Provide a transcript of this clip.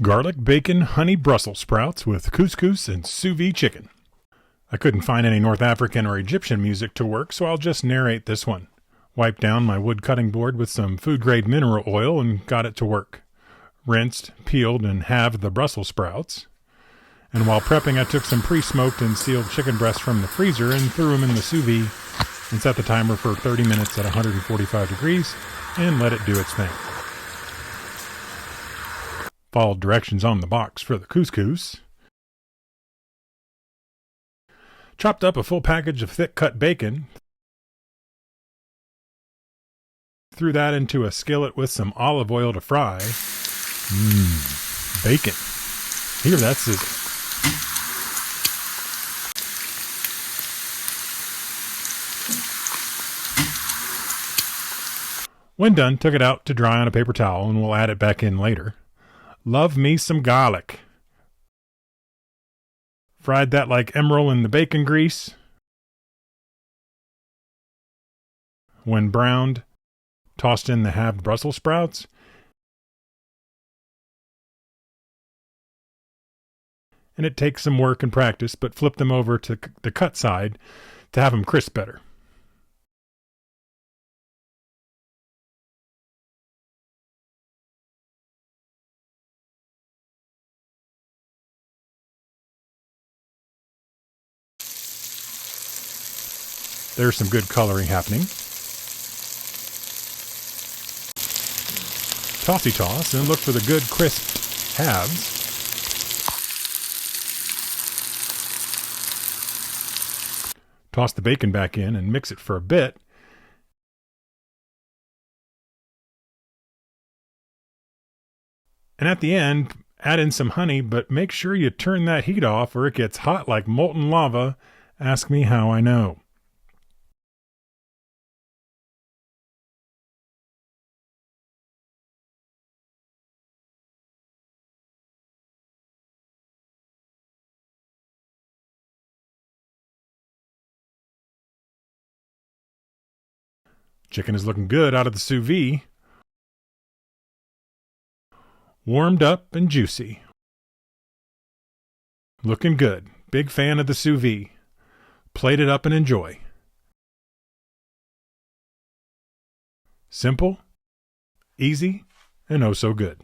Garlic bacon honey Brussels sprouts with couscous and sous vide chicken. I couldn't find any North African or Egyptian music to work, so I'll just narrate this one. Wiped down my wood cutting board with some food-grade mineral oil and got it to work. Rinsed, peeled, and halved the Brussels sprouts. And while prepping, I took some pre-smoked and sealed chicken breasts from the freezer and threw them in the sous vide and set the timer for 30 minutes at 145 degrees and let it do its thing. Followed directions on the box for the couscous. Chopped up a full package of thick-cut bacon. Threw that into a skillet with some olive oil to fry. Bacon. Hear that sizzle. When done, took it out to dry on a paper towel and we'll add it back in later. Love me some garlic. Fried that like emerald in the bacon grease. When browned, tossed in the halved Brussels sprouts. And it takes some work and practice, but flip them over to the cut side to have them crisp better. There's some good coloring happening. Tossy toss and look for the good crisp halves. Toss the bacon back in and mix it for a bit. And at the end, add in some honey, but make sure you turn that heat off or it gets hot like molten lava. Ask me how I know. Chicken is looking good out of the sous vide. Warmed up and juicy. Looking good. Big fan of the sous vide. Plate it up and enjoy. Simple, easy, and oh so good.